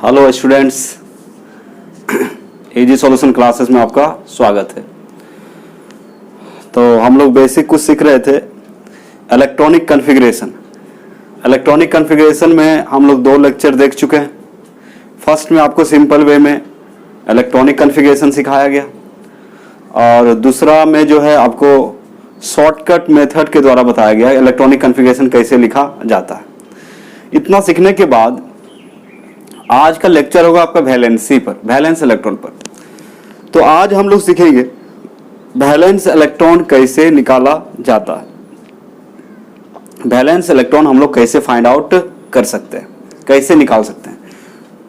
Hello students, easy solution classes में आपका स्वागत है। तो हम लोग बेसिक कुछ सीख रहे थे इलेक्ट्रॉनिक कॉन्फ़िगरेशन। इलेक्ट्रॉनिक कॉन्फ़िगरेशन में हम लोग 2 लेक्चर देख चुके हैं। फर्स्ट में आपको सिंपल वे में इलेक्ट्रॉनिक कॉन्फ़िगरेशन सिखाया गया और दूसरा में जो है आपको शॉर्टकट मेथड के द्वारा बताया गया इलेक्ट्रॉनिक कॉन्फ़िगरेशन कैसे लिखा जाता है। इतना सीखने के बाद आज का लेक्चर होगा आपका वैलेंसी पर, वैलेंस इलेक्ट्रॉन पर। तो आज हम लोग सीखेंगे वैलेंस इलेक्ट्रॉन कैसे निकाला जाता है, वैलेंस इलेक्ट्रॉन हम लोग कैसे फाइंड आउट कर सकते हैं, कैसे निकाल सकते हैं।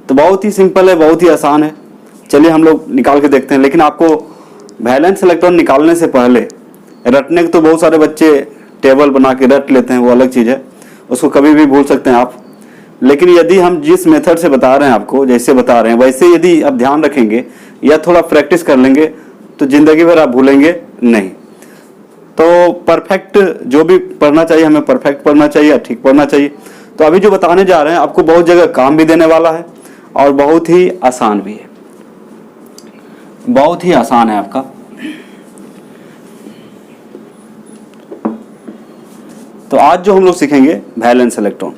तो बहुत ही सिंपल है, बहुत ही आसान है। चलिए हम लोग निकाल के देखते हैं। लेकिन आपको वैलेंस इलेक्ट्रॉन निकालने से पहले रटने के तो बहुत सारे बच्चे टेबल बना के रट लेते हैं, वो अलग चीज़ है, उसको कभी भी भूल सकते हैं आप। लेकिन यदि हम जिस मेथड से बता रहे हैं आपको, जैसे बता रहे हैं वैसे यदि आप ध्यान रखेंगे या थोड़ा प्रैक्टिस कर लेंगे तो जिंदगी भर आप भूलेंगे नहीं। तो परफेक्ट जो भी पढ़ना चाहिए हमें परफेक्ट पढ़ना चाहिए, ठीक पढ़ना चाहिए। तो अभी जो बताने जा रहे हैं आपको बहुत जगह काम भी देने वाला है और बहुत ही आसान भी है, बहुत ही आसान है आपका। तो आज जो हम लोग सीखेंगे वैलेंस इलेक्ट्रॉन,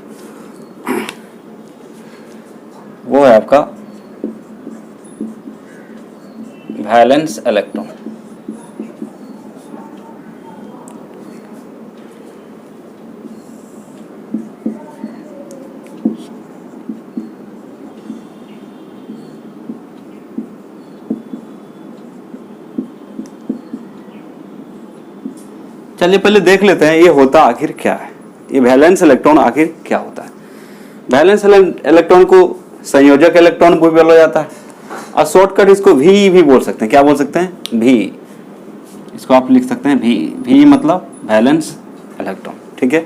वो है आपका वैलेंस इलेक्ट्रॉन। चलिए पहले देख लेते हैं ये होता आखिर क्या है, ये वैलेंस इलेक्ट्रॉन आखिर क्या होता है। वैलेंस इलेक्ट्रॉन को संयोजक इलेक्ट्रॉन भी बोला जाता है और शॉर्टकट इसको भी बोल सकते हैं। क्या बोल सकते हैं? भी। इसको आप लिख सकते हैं भी मतलब वैलेंस इलेक्ट्रॉन। ठीक है,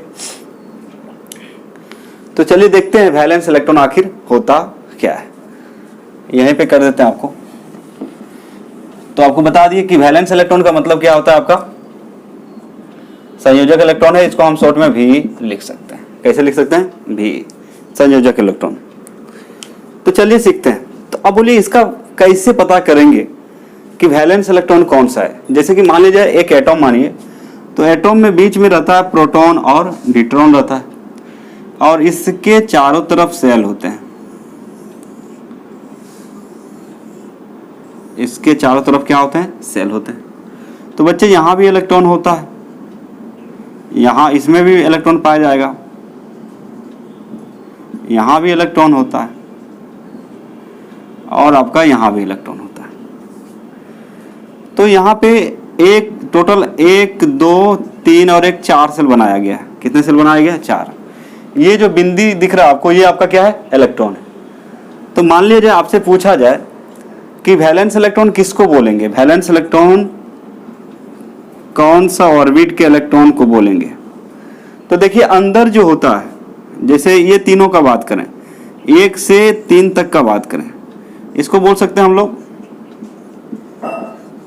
तो चलिए देखते हैं वैलेंस इलेक्ट्रॉन आखिर होता क्या है। यहीं पे कर देते हैं आपको। तो आपको बता दिए कि वैलेंस इलेक्ट्रॉन का मतलब क्या होता है आपका संयोजक इलेक्ट्रॉन है, इसको हम शॉर्ट में भी लिख सकते हैं। कैसे लिख सकते हैं? भी, संयोजक इलेक्ट्रॉन। तो चलिए सीखते हैं। तो अब बोलिए इसका कैसे पता करेंगे कि वैलेंस इलेक्ट्रॉन कौन सा है। जैसे कि मान लीजिए एक एटम मानिए, तो एटम में बीच में रहता है प्रोटॉन और न्यूट्रॉन रहता है और इसके चारों तरफ सेल होते हैं। इसके चारों तरफ क्या होते हैं? सेल होते हैं। तो बच्चे यहां भी इलेक्ट्रॉन होता है, यहां इसमें भी इलेक्ट्रॉन पाया जाएगा, यहां भी इलेक्ट्रॉन होता है और आपका यहां भी इलेक्ट्रॉन होता है। तो यहां पे एक टोटल 1 2 3 और एक 4 सेल बनाया गया है। कितने सेल बनाया गया? 4। ये जो बिंदी दिख रहा है आपको, ये आपका क्या है? इलेक्ट्रॉन है। तो मान लीजिए आपसे पूछा जाए कि वैलेंस इलेक्ट्रॉन किसको बोलेंगे, वैलेंस इलेक्ट्रॉन कौन सा ऑर्बिट के इलेक्ट्रॉन को बोलेंगे। तो देखिए अंदर जो होता है, जैसे ये तीनों का बात करें, 1 से 3 तक का बात करें, इसको बोल सकते हैं हम लोग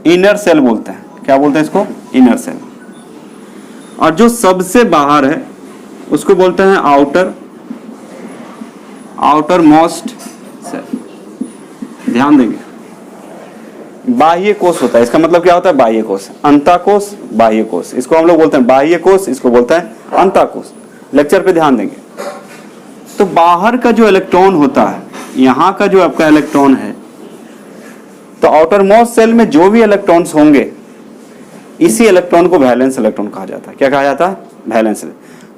इनर सेल बोलते हैं। क्या बोलते हैं इसको? Inner cell. और जो सबसे बाहर है उसको बोलते हैं आउटर मोस्ट सेल। ध्यान देंगे, बाह्य कोश होता है। इसका मतलब क्या होता है? बाह्य कोश, अंतःकोश, बाह्य कोश। इसको हम लोग बोलते हैं बाह्य कोश, इसको बोलते हैं अंतःकोश। लेक्चर पे ध्यान देंगे। तो बाहर का जो इलेक्ट्रॉन होता है, यहां का जो आपका इलेक्ट्रॉन है, तो आउटर मोस्ट सेल में जो भी इलेक्ट्रॉन्स होंगे, इसी इलेक्ट्रॉन को वैलेंस इलेक्ट्रॉन कहा जाता है। क्या कहा जाता है? वैलेंस।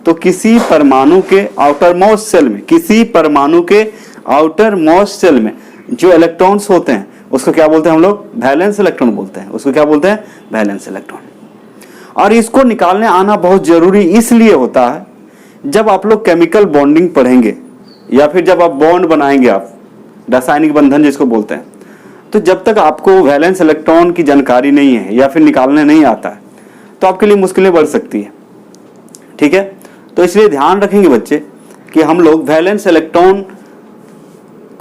तो किसी परमाणु के आउटर मोस्ट सेल में, किसी परमाणु के आउटर मोस्ट सेल में जो इलेक्ट्रॉन्स होते हैं उसको क्या बोलते हैं हम लोग? वैलेंस इलेक्ट्रॉन बोलते हैं। उसको क्या बोलते हैं? Valence electron. और इसको निकालने आना बहुत जरूरी इसलिए होता है, जब आप लोग केमिकल बॉन्डिंग पढ़ेंगे या फिर जब आप बॉन्ड बनाएंगे, आप रासायनिक बंधन जिसको बोलते हैं, तो जब तक आपको वैलेंस इलेक्ट्रॉन की जानकारी नहीं है या फिर निकालने नहीं आता है तो आपके लिए मुश्किलें बढ़ सकती है। ठीक है, तो इसलिए ध्यान रखेंगे बच्चे कि हम लोग वैलेंस इलेक्ट्रॉन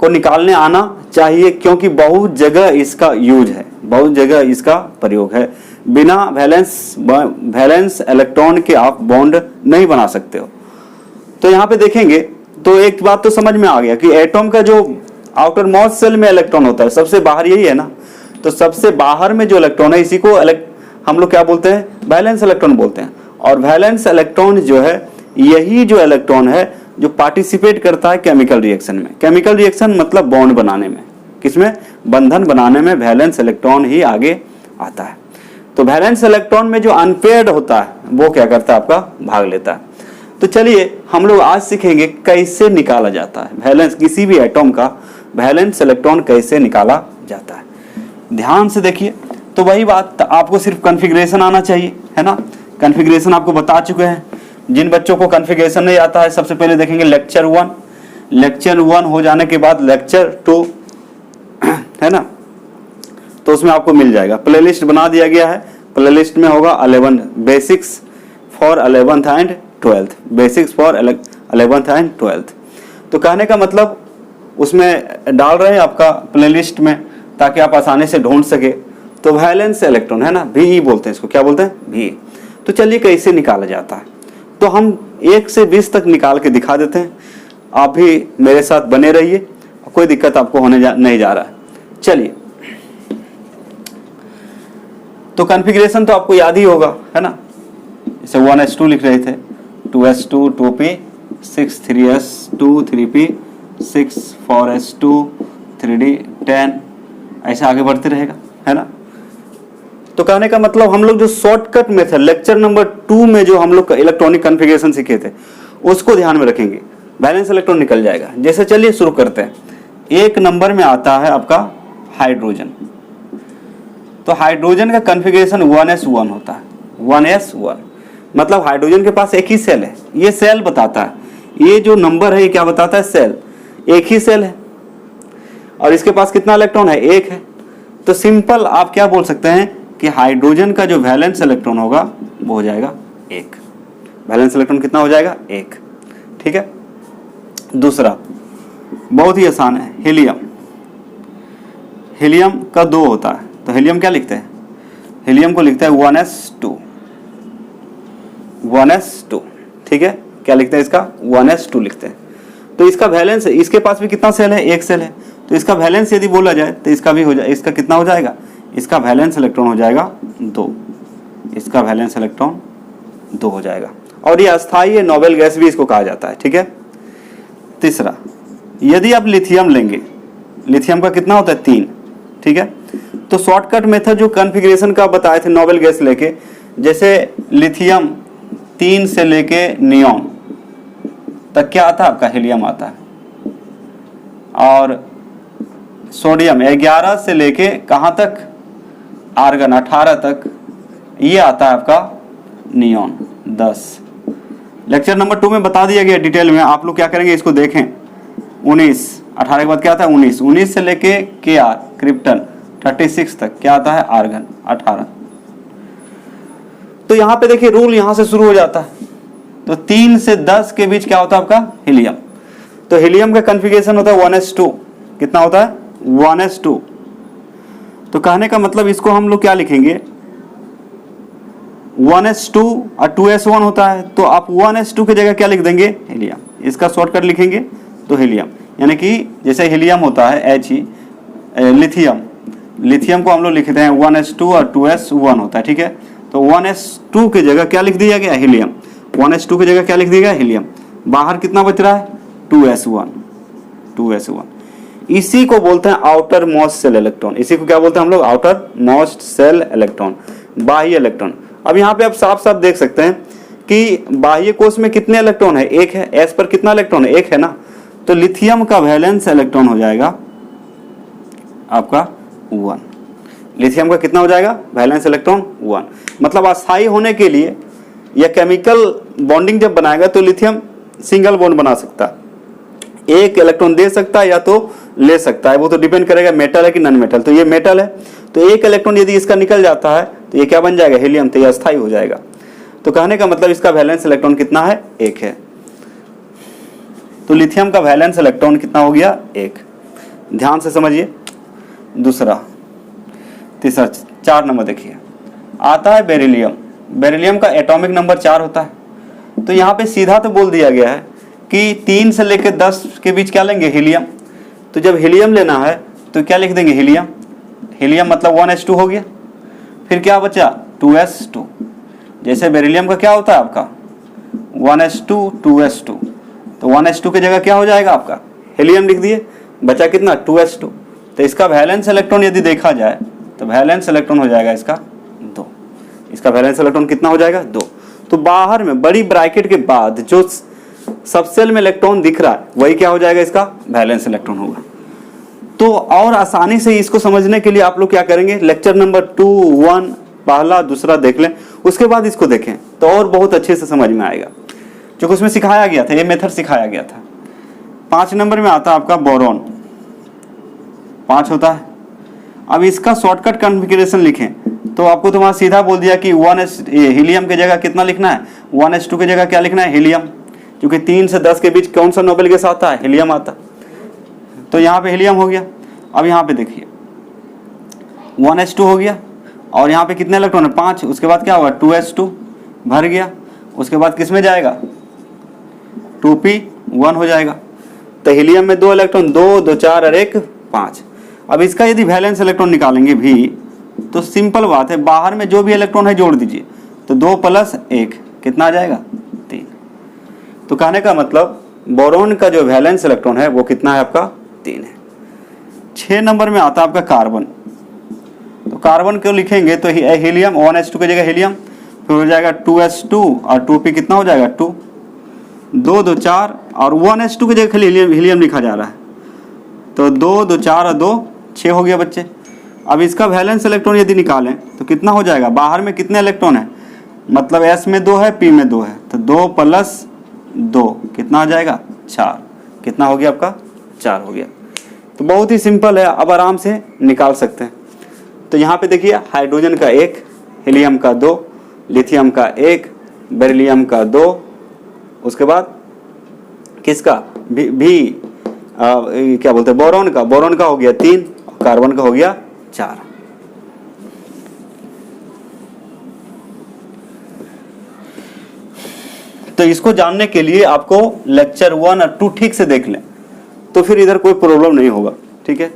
को निकालने आना चाहिए, क्योंकि बहुत जगह इसका यूज है, बहुत जगह इसका प्रयोग है। बिना वैलेंस इलेक्ट्रॉन के आप बॉन्ड नहीं बना सकते हो। तो यहाँ पे देखेंगे तो एक बात तो समझ में आ गया कि एटम का जो आउटर मोस्ट सेल में इलेक्ट्रॉन होता है, सबसे बाहर यही है ना, तो सबसे बाहर में जो इलेक्ट्रॉन है इसी को हम लोग क्या बोलते हैं, वैलेंस इलेक्ट्रॉन बोलते हैं। और वैलेंस इलेक्ट्रॉन जो है यही जो इलेक्ट्रॉन है जो पार्टिसिपेट करता है केमिकल रिएक्शन में। केमिकल रिएक्शन मतलब बॉन्ड बनाने में, किसमें, बंधन बनाने में वैलेंस इलेक्ट्रॉन ही आगे आता है। तो वैलेंस इलेक्ट्रॉन में जो अनपेयर्ड होता है वो क्या करता है, आपका भाग लेता है। तो चलिए हम लोग आज सीखेंगे कैसे निकाला जाता है वैलेंस, किसी भी एटॉम का वैलेंस इलेक्ट्रॉन कैसे निकाला जाता है। ध्यान से देखिए, तो वही बात, आपको सिर्फ कॉन्फ़िगरेशन आना चाहिए, है ना। कॉन्फ़िगरेशन आपको बता चुके हैं। जिन बच्चों को कॉन्फ़िगरेशन नहीं आता है सबसे पहले देखेंगे लेक्चर 1। लेक्चर 1 हो जाने के बाद लेक्चर 2 है ना, तो उसमें आपको मिल जाएगा, प्लेलिस्ट बना दिया गया है। प्लेलिस्ट में होगा 11 basics for 11th and 12th, basics for 11th and 12th। तो कहने का मतलब उसमें डाल रहे हैं आपका प्लेलिस्ट में, ताकि आप आसानी से ढूंढ सके। तो वैलेंस इलेक्ट्रॉन है ना, VE बोलते हैं इसको, क्या बोलते हैं, VE। तो चलिए कैसे निकाला जाता है, तो हम 1 से 20 तक निकाल के दिखा देते हैं। आप भी मेरे साथ बने रहिए, कोई दिक्कत आपको होने नहीं जा रहा है। चलिए, तो कॉन्फ़िगरेशन तो आपको याद ही होगा, है ना। जैसे 1s2 लिख रहे थे, 2s2 2p 6 3s2 3p 6 4s2 3d 10, ऐसा आगे बढ़ते रहेगा, है ना। तो कहने का मतलब हम लोग जो शॉर्टकट मेथड लेक्चर नंबर 2 में जो हम लोग इलेक्ट्रॉनिक कॉन्फ़िगरेशन सीखे थे उसको ध्यान में रखेंगे, वैलेंस इलेक्ट्रॉन निकल जाएगा। जैसे चलिए शुरू करते हैं। 1 नंबर में आता है आपका हाइड्रोजन। तो हाइड्रोजन का कॉन्फ़िगरेशन 1s1 होता है, 1s1 मतलब हाइड्रोजन के पास एक ही सेल है, ये सेल बताता है, ये जो नंबर है ये क्या बताता है, सेल, एक ही सेल है। और इसके पास कितना इलेक्ट्रॉन है, 1 है। तो सिंपल आप क्या बोल सकते हैं कि हाइड्रोजन का जो वैलेंस इलेक्ट्रॉन होगा वो हो जाएगा 1। वैलेंस इलेक्ट्रॉन कितना हो जाएगा, 1, ठीक है। दूसरा बहुत ही आसान है, हीलियम। हीलियम का 2 होता है, तो हीलियम क्या लिखते हैं, हीलियम को लिखते हैं 1s2, 1s2, ठीक है। क्या लिखते हैं इसका, 1s2 लिखते हैं। तो इसका वैलेंस, इसके पास भी कितना सेल है, 1 सेल है। तो इसका वैलेंस यदि बोला जाए तो इसका भी हो जाए, इसका कितना हो जाएगा, इसका वैलेंस इलेक्ट्रॉन हो जाएगा 2, इसका वैलेंस इलेक्ट्रॉन 2 हो जाएगा। और ये अस्थायी है, नोबेल गैस भी इसको कहा जाता है, ठीक है। तीसरा, यदि आप लिथियम लेंगे, लिथियम का कितना होता है, 3, ठीक है। तो शॉर्टकट मेथड जो कॉन्फ़िगरेशन का बताए थे नोबेल गैस लेके, जैसे लिथियम 3 से लेके नियॉन तक क्या आता है आपका, हीलियम आता है। और सोडियम 11 से लेके कहाँ तक, आर्गन 18 तक, ये आता है आपका नियॉन 10। लेक्चर नंबर 2 में बता दिया गया डिटेल में, आप लोग क्या करेंगे इसको देखें। 19, 18 के बाद क्या आता है, 19, 19 से लेके Kr क्रिप्टन 36 तक क्या आता है, आर्गन 18। तो यहाँ पे देखिए रूल यहाँ से शुरू हो जाता है। तो 3 से 10 के बीच क्या होता है आपका, हीलियम। तो हीलियम का कॉन्फ़िगरेशन होता है 1s2, कितना होता है, 1s2। तो कहने का मतलब इसको हम लोग क्या लिखेंगे, 1s2 और 2s1 होता है, तो आप 1s2 की जगह क्या लिख देंगे, हीलियम। इसका शॉर्टकट लिखेंगे तो हीलियम, यानी कि जैसे हीलियम होता है He, लिथियम, लिथियम को हम लोग लिखते हैं 1s2 और 2s1 होता है, ठीक है। तो 1s2 की जगह क्या लिख दिया गया, हीलियम। 1s2 की जगह क्या लिख दिया गया, हीलियम। बाहर कितना बच रहा है, 2s1, 2s1। इसी को बोलते हैं आउटर मोस्ट सेल इलेक्ट्रॉन, इसी को क्या बोलते हैं हम लोग, आउटर मोस्ट सेल इलेक्ट्रॉन, बाह्य इलेक्ट्रॉन। अब यहाँ पे आप साफ साफ देख सकते हैं कि बाह्य कोश में कितने इलेक्ट्रॉन है, 1 है। एस पर कितना इलेक्ट्रॉन है, 1 है ना। तो लिथियम का वैलेंस इलेक्ट्रॉन हो जाएगा आपका 1। लिथियम का कितना हो जाएगा, वैलेंस इलेक्ट्रॉन 1। मतलब अस्थायी होने के लिए या केमिकल बॉन्डिंग जब बनाएगा तो लिथियम सिंगल बॉन्ड बना सकता है, 1 इलेक्ट्रॉन दे सकता है या तो ले सकता है, वो तो डिपेंड करेगा मेटल है कि नॉन मेटल। तो ये मेटल है, तो 1 इलेक्ट्रॉन यदि इसका निकल जाता है तो ये क्या बन जाएगा, हीलियम। तो ये अस्थायी हो जाएगा। तो कहने का मतलब इसका वैलेंस इलेक्ट्रॉन कितना है, 1 है। तो लिथियम का वैलेंस इलेक्ट्रॉन कितना हो गया, 1। ध्यान से समझिए। दूसरा, तीसरा, 4 नंबर देखिए, आता है बेरिलियम। बेरिलियम का एटॉमिक नंबर 4 होता है। तो यहाँ पे सीधा तो बोल दिया गया है कि 3 से लेकर 10 के बीच क्या लेंगे, हीलियम। तो जब हीलियम लेना है तो क्या लिख देंगे, हीलियम। हीलियम मतलब 1s2 हो गया। फिर क्या बचा, 2s2। जैसे बेरिलियम का क्या होता है आपका 1s2 2s2, तो 1s2 की जगह क्या हो जाएगा आपका हीलियम लिख दिए, बचा कितना 2s2। तो इसका वैलेंस इलेक्ट्रॉन यदि देखा जाए तो वैलेंस इलेक्ट्रॉन हो जाएगा इसका 2। इसका वैलेंस इलेक्ट्रॉन कितना हो जाएगा 2। तो बाहर में बड़ी ब्रैकेट के बाद जो सब सेल में इलेक्ट्रॉन दिख रहा है वही क्या हो जाएगा, इसका वैलेंस इलेक्ट्रॉन होगा। तो और आसानी से इसको समझने के लिए आप लोग क्या करेंगे, लेक्चर नंबर 2, 1 पहला दूसरा देख लें, उसके बाद इसको देखें तो और बहुत अच्छे से समझ में आएगा, जो उसमें सिखाया गया था, ये मेथड सिखाया गया था। 5 नंबर में आता है आपका बोरॉन, 5 होता है। अब इसका शॉर्टकट कॉन्फ़िगरेशन लिखें तो आपको तो वहां सीधा बोल दिया कि हीलियम की जगह कितना लिखना है, 1s2 की जगह क्या लिखना है, हीलियम, क्योंकि 3 से 10 के बीच कौन सा नोबेल गैस आता है, हीलियम आता। तो यहाँ पे हीलियम हो गया। अब यहाँ पे देखिए 1s2 हो गया और यहाँ पे कितने इलेक्ट्रॉन है, 5। उसके बाद क्या होगा 2s2 भर गया। उसके बाद किस में जाएगा 2p1 हो जाएगा। तो हीलियम में 2 इलेक्ट्रॉन, 2 2 4 और 1 5। अब इसका यदि वैलेंस इलेक्ट्रॉन निकालेंगे भी तो सिंपल बात है, बाहर में जो भी इलेक्ट्रॉन है जोड़ दीजिए, तो 2 + 1 कितना आ जाएगा 3। तो कहने का मतलब बोरॉन का जो वैलेंस इलेक्ट्रॉन है वो कितना है आपका 3 है। 6 नंबर में आता है आपका कार्बन। तो कार्बन को लिखेंगे तो हीलियम 1s2 की जगह हीलियम, फिर हो जाएगा 2s2 और 2p कितना हो जाएगा 2, 2 2 4 और 1s2 की जगह खाली हीलियम लिखा जा रहा है, तो 2 2 4 और 2 6 हो गया बच्चे। अब इसका वैलेंस इलेक्ट्रॉन यदि निकालें तो कितना हो जाएगा, बाहर में कितने इलेक्ट्रॉन है, मतलब s में 2 है, p में 2 है, तो 2 + 2 कितना आ जाएगा 4। कितना हो गया आपका 4 हो गया। तो बहुत ही सिंपल है, अब आराम से निकाल सकते हैं। तो यहाँ पे देखिए हाइड्रोजन का 1, हीलियम का 2, लिथियम का 1, बेरिलियम का 2, उसके बाद किसका भी क्या बोलते हैं बोरॉन का हो गया 3, कार्बन का हो गया 4। तो इसको जानने के लिए आपको लेक्चर 1 और 2 ठीक से देख लें, तो फिर इधर कोई प्रॉब्लम नहीं होगा, ठीक है।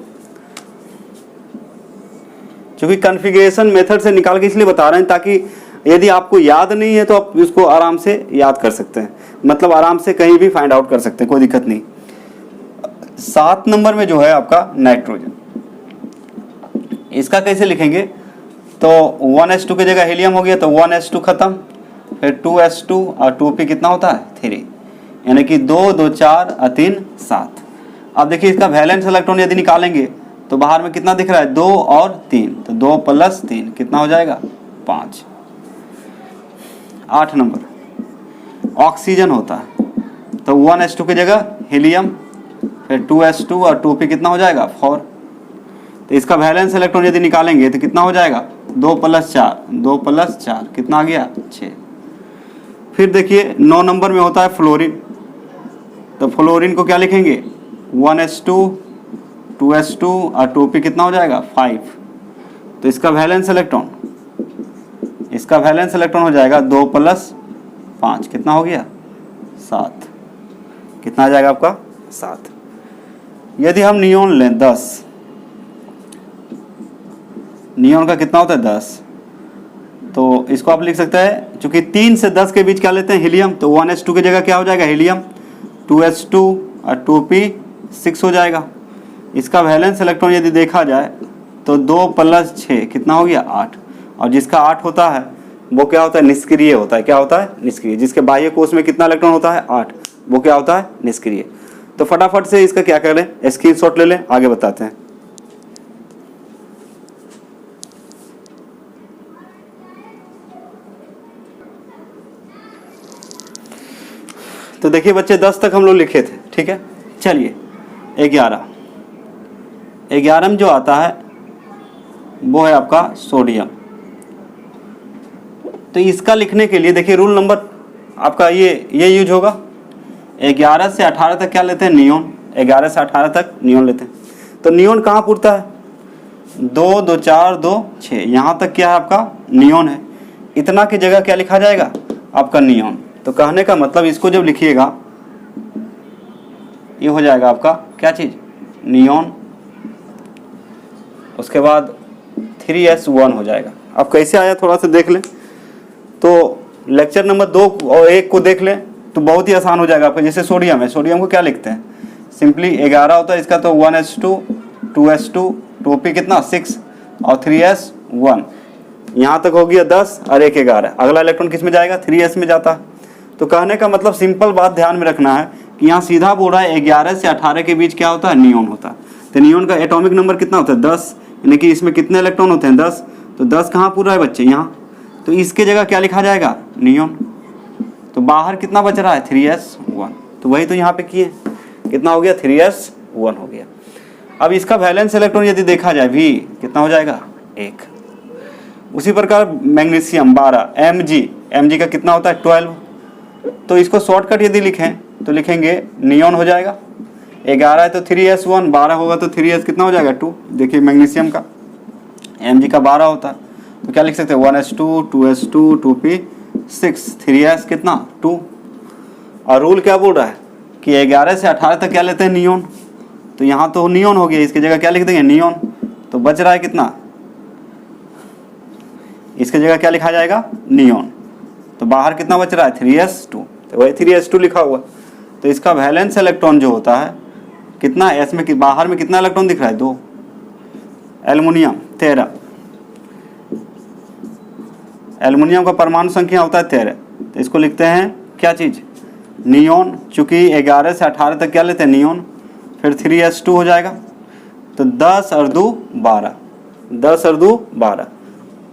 क्योंकि कॉन्फ़िगरेशन मेथड से निकाल के इसलिए बता रहे हैं ताकि यदि आपको याद नहीं है तो आप इसको आराम से याद कर सकते हैं, मतलब आराम से कहीं भी फाइंड आउट कर सकते हैं, कोई दिक्कत नहीं। 7 नंबर में जो है आपका नाइट्रोजन, इसका कैसे लिखेंगे, तो 1s2 की जगह हीलियम हो गया, तो 1s2 खत्म, फिर 2s2 और 2p कितना होता है 3, यानी कि 2 2 4 और 3 7। अब देखिए इसका वैलेंस इलेक्ट्रॉन यदि निकालेंगे तो बाहर में कितना दिख रहा है 2 और 3, तो 2 + 3 कितना हो जाएगा 5। 8 नंबर ऑक्सीजन होता है, तो 1s2 की जगह हीलियम, फिर 2s2 और 2p कितना हो जाएगा 4। तो इसका वैलेंस इलेक्ट्रॉन यदि निकालेंगे तो कितना हो जाएगा 2 + 4, 2 + 4 कितना आ गया 6। फिर देखिए 9 नंबर में होता है फ्लोरीन। तो फ्लोरीन को क्या लिखेंगे 1s2 2s2 और 2p कितना हो जाएगा 5। तो इसका वैलेंस इलेक्ट्रॉन हो जाएगा 2 + 5 कितना हो गया 7। कितना आ जाएगा आपका 7। यदि हम नियोन लें 10, नियोन का कितना होता है 10, तो इसको आप लिख सकते हैं, चूंकि 3 से 10 के बीच क्या लेते हैं हीलियम, तो 1s2 की जगह क्या हो जाएगा हीलियम, 2s2 और 2p 6 हो जाएगा। इसका वैलेंस इलेक्ट्रॉन यदि देखा जाए तो 2 + 6 कितना हो गया 8, और जिसका 8 होता है वो क्या होता है निष्क्रिय होता है। क्या होता है निष्क्रिय। जिसके बाह्य कोश में कितना इलेक्ट्रॉन होता है 8, वो क्या होता है निष्क्रिय। तो फटाफट से इसका क्या करें स्क्रीनशॉट ले लें, आगे बताते हैं। तो देखिए बच्चे 10 तक हम लोग लिखे थे, ठीक है। चलिए 11 में जो आता है वो है आपका सोडियम। तो इसका लिखने के लिए देखिए रूल नंबर आपका ये यूज होगा। 11 से 18 तक क्या लेते हैं नियोन, 11 से 18 तक नियोन लेते हैं। तो नियोन कहाँ पुरता है 2 2 4 2 6, यहाँ तक क्या है आपका नियोन है। इतना की जगह क्या लिखा जाएगा आपका नियोन। तो कहने का मतलब इसको जब लिखिएगा ये हो जाएगा आपका क्या चीज़ नियॉन, उसके बाद 3s1 हो जाएगा। अब कैसे आया थोड़ा सा देख लें, तो लेक्चर नंबर 2 और 1 को देख लें तो बहुत ही आसान हो जाएगा आपका। जैसे सोडियम है, सोडियम को क्या लिखते हैं, सिंपली 11 होता है इसका, तो 1s2 2s2 2p कितना 6 और 3s1, यहाँ तक हो गया 10 और 1 11। अगला इलेक्ट्रॉन किस में जाएगा, 3s में जाता है। तो कहने का मतलब सिंपल बात ध्यान में रखना है कि यहाँ सीधा बोल रहा है 11 से 18 के बीच क्या होता है, नियॉन होता है। तो नियॉन का एटॉमिक नंबर कितना होता है, 10, यानी कि इसमें कितने इलेक्ट्रॉन होते हैं, 10। तो 10 कहाँ पूरा है बच्चे, यहाँ। तो इसके जगह क्या लिखा जाएगा, नियॉन। तो बाहर कितना बच रहा है, 3s1। तो वही तो यहाँ पे किए, कितना हो गया, 3s1 हो गया। अब इसका वैलेंस इलेक्ट्रॉन यदि देखा जाए भी कितना हो जाएगा, 1। उसी प्रकार मैग्नीशियम 12, Mg का कितना होता है, 12। तो इसको शॉर्टकट यदि लिखें तो लिखेंगे नियॉन हो जाएगा, 11 है तो 3s1, 12 होगा तो 3s कितना हो जाएगा, 2। देखिए मैग्नीशियम का Mg का 12 होता है तो क्या लिख सकते हैं, 1s2 2s2 2p 6, 3s कितना 2। और रूल क्या बोल रहा है कि 11 से 18 तक क्या लेते हैं, नियॉन। तो यहाँ तो नियॉन हो गया, इसकी जगह क्या लिख देंगे, नियॉन। तो बच रहा है कितना, इसकी जगह क्या लिखा जाएगा, नियॉन। तो बाहर कितना बच रहा है, 3s2, तो वही 3s2 लिखा हुआ। तो इसका वैलेंस इलेक्ट्रॉन जो होता है कितना, एस में बाहर में कितना इलेक्ट्रॉन दिख रहा है, 2। एल्युमिनियम 13, एल्युमिनियम का परमाणु संख्या होता है 13, तो इसको लिखते हैं क्या चीज़, नियॉन। चूंकि 11 से 18 तक क्या लेते हैं, नियॉन। फिर 3s2 हो जाएगा, तो 10 और 2 12, 10 और 2 12,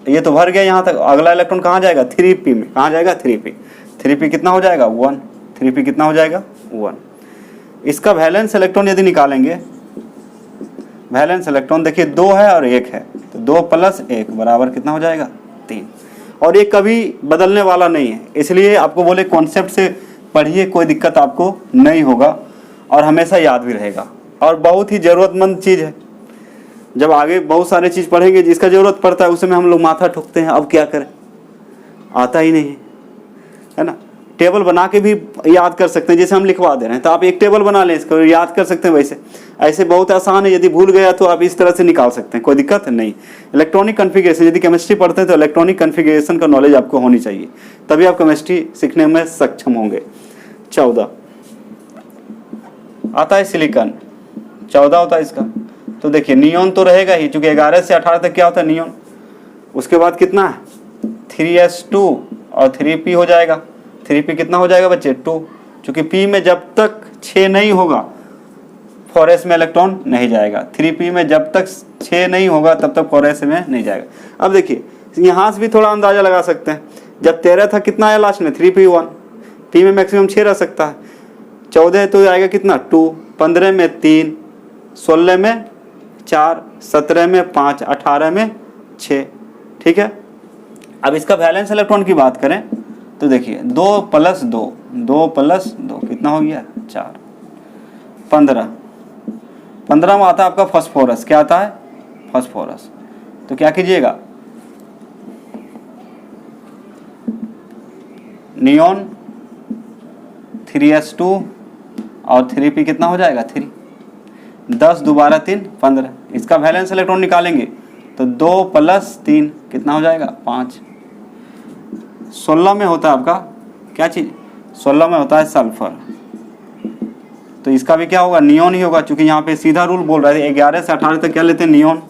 ये तो भर गया यहाँ तक। अगला इलेक्ट्रॉन कहाँ जाएगा, 3p में, कहाँ जाएगा, 3p। 3p कितना हो जाएगा, 1। 3p कितना हो जाएगा, 1। इसका वैलेंस इलेक्ट्रॉन यदि निकालेंगे, वैलेंस इलेक्ट्रॉन देखिए 2 है और 1 है, तो 2 + 1 बराबर कितना हो जाएगा, 3। और ये कभी बदलने वाला नहीं है, इसलिए आपको बोले कॉन्सेप्ट से पढ़िए, कोई दिक्कत आपको नहीं होगा और हमेशा याद भी रहेगा। और बहुत ही ज़रूरतमंद चीज़ है, जब आगे बहुत सारे चीज़ पढ़ेंगे जिसका ज़रूरत पड़ता है उसमें हम लोग माथा ठोकते हैं, अब क्या करें, आता ही नहीं है ना। टेबल बना के भी याद कर सकते हैं, जैसे हम लिखवा दे रहे हैं तो आप एक टेबल बना लें, इसको याद कर सकते हैं। वैसे ऐसे बहुत आसान है, यदि भूल गया तो आप इस तरह से निकाल सकते हैं, कोई दिक्कत नहीं। इलेक्ट्रॉनिक कन्फिगरेशन, यदि केमिस्ट्री पढ़ते हैं तो इलेक्ट्रॉनिक कन्फिगरेशन का नॉलेज आपको होनी चाहिए, तभी आप केमिस्ट्री सीखने में सक्षम होंगे। 14 आता है सिलिकॉन, 14 होता है इसका। तो देखिए नियॉन तो रहेगा ही, चूंकि 11 से 18 तक क्या होता है, नियॉन। उसके बाद कितना है, 3s2 और 3p हो जाएगा। 3p कितना हो जाएगा बच्चे, 2। चूंकि p में जब तक 6 नहीं होगा 4s में इलेक्ट्रॉन नहीं जाएगा, 3p में जब तक 6 नहीं होगा तब तक 4s में नहीं जाएगा। अब देखिए यहाँ से भी थोड़ा अंदाजा लगा सकते हैं, जब 13 था कितना आया लास्ट में, 3p1। p में मैक्सिमम 6 रह सकता है, 14 तो आएगा कितना, 2, 15 में 3, 16 में 4, 17 में 5, 18 में 6, ठीक है। अब इसका वैलेंस इलेक्ट्रॉन की बात करें तो देखिए 2 + 2, 2 + 2 कितना हो गया, 4, 15। 15 में आता है आपका फास्फोरस, क्या आता है, फास्फोरस। तो क्या कीजिएगा, नियॉन 3s2 और 3p कितना हो जाएगा, 3। 10 दोबारा 3 15। इसका वैलेंस इलेक्ट्रॉन निकालेंगे तो 2 + 3 कितना हो जाएगा, 5। 16 में होता है आपका क्या चीज़, 16 में होता है सल्फर। तो इसका भी क्या होगा, नियॉन ही होगा, क्योंकि यहाँ पे सीधा रूल बोल रहा है 11 से 18 तक क्या लेते हैं, नियॉन।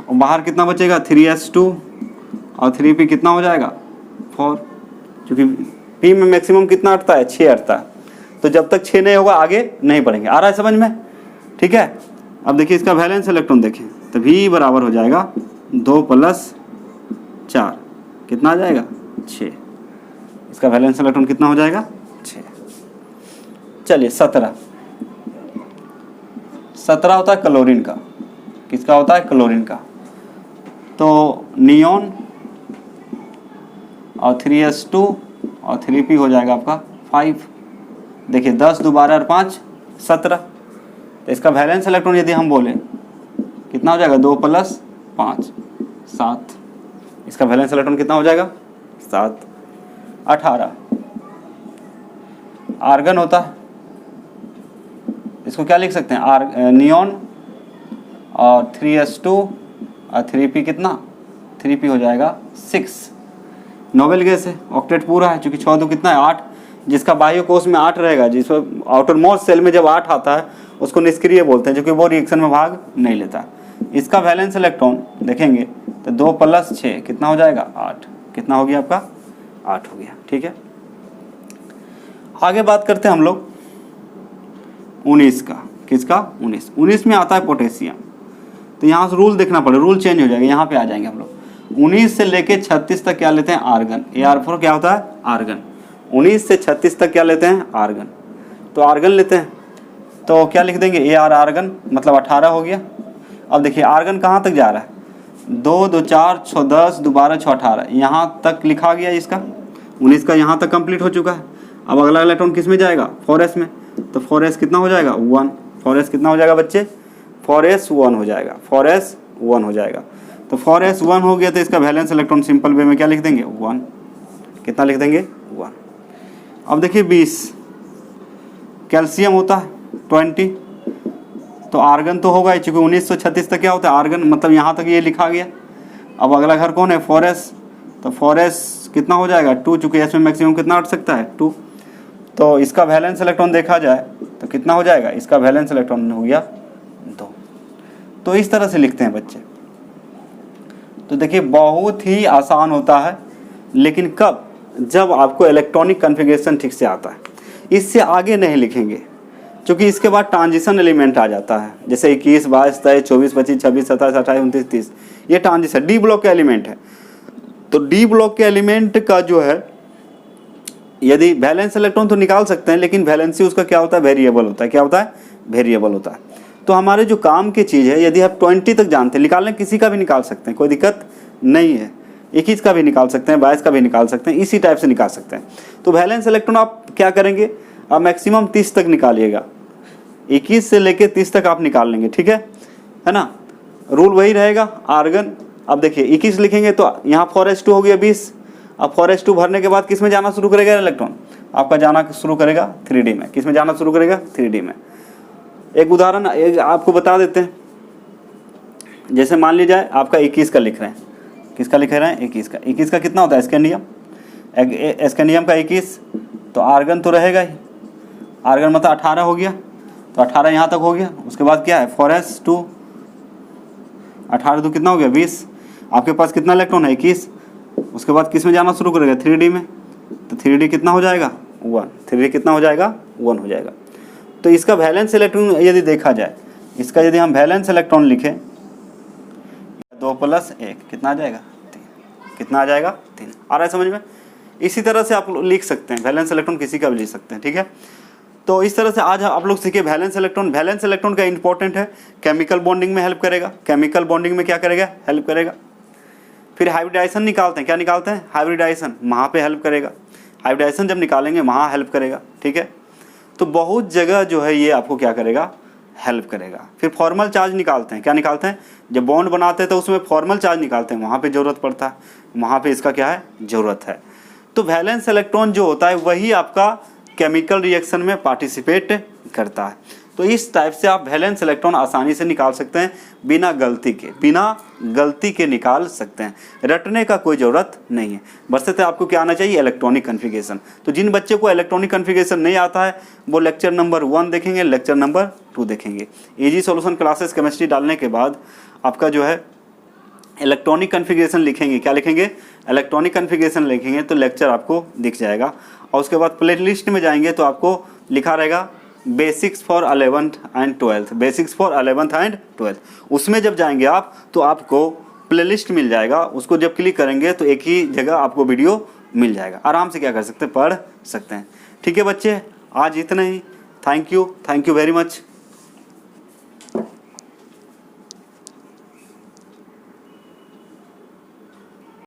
और बाहर कितना बचेगा, 3s2 और 3p कितना हो जाएगा, 4। क्योंकि p में मैक्सिमम कितना अटता है, 6 अटता है। तो जब तक 6 नहीं होगा आगे नहीं बढ़ेंगे। आ रहा है समझ में, ठीक है। अब देखिए इसका वैलेंस इलेक्ट्रॉन देखें तो v बराबर हो जाएगा 2 + 4 कितना आ जाएगा, 6। इसका वैलेंस इलेक्ट्रॉन कितना हो जाएगा, 6। चलिए 17 होता है क्लोरीन का। किसका होता है, क्लोरीन का। तो नियॉन और 3s2 और 3p हो जाएगा आपका 5। देखिए 10 दोबारा और 5 17। तो इसका वैलेंस इलेक्ट्रॉन यदि हम बोलें कितना हो जाएगा, 2 + 5 7। इसका वैलेंस इलेक्ट्रॉन कितना हो जाएगा, 7। 18 आर्गन होता है, इसको क्या लिख सकते हैं, नियॉन और 3s2 और 3p कितना, 3p हो जाएगा 6। नोबेल गैस है, ऑक्टेट पूरा है, चूंकि 6 2 कितना है 8, जिसका बाह्य कोष में 8 रहेगा, जिसमें आउटर मोस्ट सेल में जब 8 आता है उसको निष्क्रिय बोलते हैं, जो कि वो रिएक्शन में भाग नहीं लेता। इसका वैलेंस इलेक्ट्रॉन देखेंगे तो 2 + 6 कितना हो जाएगा 8, कितना हो गया आपका 8 हो गया। ठीक है, आगे बात करते हैं हम लोग 19 का। किसका, 19 में आता है पोटेशियम। तो यहाँ से रूल देखना पड़ेगा, रूल चेंज हो जाएगा, यहाँ पे आ जाएंगे हम लोग। 19 से लेके 36 तक क्या लेते हैं, आर्गन। AR4 क्या होता है, आर्गन। 19 से 36 तक क्या लेते हैं, आर्गन। तो आर्गन लेते हैं तो क्या लिख देंगे, AR आर्गन, मतलब 18 हो गया। अब देखिए आर्गन कहाँ तक जा रहा है, 2 2 4 6 10 12 6 18, यहाँ तक लिखा गया इसका। 19 का यहाँ तक कंप्लीट हो चुका है। अब अगला इलेक्ट्रॉन किस में जाएगा, 4s में। तो 4s कितना हो जाएगा 1, 4s कितना हो जाएगा बच्चे, 4s 1 हो जाएगा, 4s 1 हो जाएगा। तो 4s 1 हो गया तो इसका वैलेंस इलेक्ट्रॉन सिंपल वे में क्या लिख देंगे 1, कितना लिख देंगे 1। अब देखिए 20 कैल्शियम होता है 20, तो आर्गन तो होगा ही, चूँकि 1936 तक क्या होता है आर्गन, मतलब यहाँ तक ये लिखा गया। अब अगला घर कौन है 4s, तो 4s कितना हो जाएगा 2, चूँकि s में मैक्सिमम कितना हट सकता है 2। तो इसका वैलेंस इलेक्ट्रॉन देखा जाए तो कितना हो जाएगा, इसका वैलेंस इलेक्ट्रॉन हो गया 2। तो इस तरह से लिखते हैं बच्चे। तो देखिए बहुत ही आसान होता है, लेकिन कब, जब आपको इलेक्ट्रॉनिक कॉन्फ़िगरेशन ठीक से आता है। इससे आगे नहीं लिखेंगे, क्योंकि इसके बाद ट्रांजिशन एलिमेंट आ जाता है, जैसे 21 22 23 24 25 26 27 28 29 30, ये ट्रांजिशन डी ब्लॉक के एलिमेंट है। तो डी ब्लॉक के एलिमेंट का जो है, यदि वैलेंस इलेक्ट्रॉन तो निकाल सकते हैं, लेकिन वैलेंसी उसका क्या होता है, वेरिएबल होता है। क्या होता है, वेरिएबल होता है। तो हमारे जो काम की चीज़ है, यदि आप 20 तक जानते हैं, निकालने किसी का भी निकाल सकते हैं, कोई दिक्कत नहीं है। 21 का भी निकाल सकते हैं, 22 का भी निकाल सकते हैं, इसी टाइप से निकाल सकते हैं। तो वैलेंस इलेक्ट्रॉन आप क्या करेंगे, आप मैक्सिमम 30 तक निकालिएगा, 21 से लेके 30 तक आप निकाल लेंगे। ठीक है ना, रूल वही रहेगा। आर्गन, अब देखिए 21 लिखेंगे तो यहाँ 4s2 हो गया 20। अब 4s2 भरने के बाद किस में जाना शुरू करेगा इलेक्ट्रॉन, आपका जाना शुरू करेगा 3D में। किस में जाना शुरू करेगा, 3D में। एक उदाहरण आपको बता देते हैं, जैसे मान लीजिए आपका 21 का लिख रहे हैं, किसका लिख रहे हैं 21 का। 21 का कितना होता है, स्कैंडियम, स्कैंडियम का 21, तो आर्गन तो रहेगा ही, आर्गन मतलब 18 हो गया, तो 18 यहाँ तक हो गया। उसके बाद क्या है 4s2, 18 तो कितना हो गया 20, आपके पास कितना इलेक्ट्रॉन है 21। उसके बाद किस में जाना शुरू करेगा 3D में, तो 3D कितना हो जाएगा 1, 3D कितना हो जाएगा 1 हो जाएगा। तो इसका वैलेंस इलेक्ट्रॉन यदि देखा जाए, इसका यदि हम वैलेंस इलेक्ट्रॉन लिखें 2 + 1 कितना आ जाएगा 3, कितना आ जाएगा 3। आ रहा है समझ में। इसी तरह से आप लिख सकते हैं, वैलेंस इलेक्ट्रॉन किसी का भी लिख सकते हैं। ठीक है, तो इस तरह से आज आप लोग सीखे वैलेंस इलेक्ट्रॉन। वैलेंस इलेक्ट्रॉन का इंपॉर्टेंट है, केमिकल बॉन्डिंग में हेल्प करेगा। केमिकल बॉन्डिंग में क्या करेगा, हेल्प करेगा। फिर हाइब्रिडाइजेशन निकालते हैं, क्या निकालते हैं हाइब्रिडाइजेशन, वहाँ पे हेल्प करेगा। हाइब्रिडाइजेशन जब निकालेंगे वहाँ हेल्प करेगा। ठीक है, तो बहुत जगह जो है ये आपको क्या करेगा, हेल्प करेगा। फिर फॉर्मल चार्ज निकालते हैं, क्या निकालते हैं, जब बॉन्ड बनाते हैं तो उसमें फॉर्मल चार्ज निकालते हैं, वहाँ पे ज़रूरत पड़ता है, वहाँ पे इसका क्या है, ज़रूरत है। तो वैलेंस इलेक्ट्रॉन जो होता है वही आपका केमिकल रिएक्शन में पार्टिसिपेट करता है। तो इस टाइप से आप वैलेंस इलेक्ट्रॉन आसानी से निकाल सकते हैं, बिना गलती के निकाल सकते हैं। रटने का कोई ज़रूरत नहीं है, बशर्ते आपको क्या आना चाहिए, इलेक्ट्रॉनिक कॉन्फ़िगरेशन। तो जिन बच्चे को इलेक्ट्रॉनिक कॉन्फ़िगरेशन नहीं आता है वो लेक्चर नंबर 1 देखेंगे, लेक्चर नंबर 2 देखेंगे। इजी सॉल्यूशन क्लासेस केमिस्ट्री डालने के बाद आपका जो है इलेक्ट्रॉनिक कॉन्फ़िगरेशन लिखेंगे, क्या लिखेंगे, इलेक्ट्रॉनिक कॉन्फ़िगरेशन लिखेंगे, तो लेक्चर आपको दिख जाएगा। और उसके बाद प्ले लिस्ट में जाएंगे तो आपको लिखा रहेगा basics for 11th and 12th, basics for 11th and 12th। उसमें जब जाएंगे आप तो आपको प्लेलिस्ट मिल जाएगा, उसको जब क्लिक करेंगे तो एक ही जगह आपको वीडियो मिल जाएगा, आराम से क्या कर सकते हैं, पढ़ सकते हैं। ठीक है बच्चे, आज इतना ही। Thank you very much.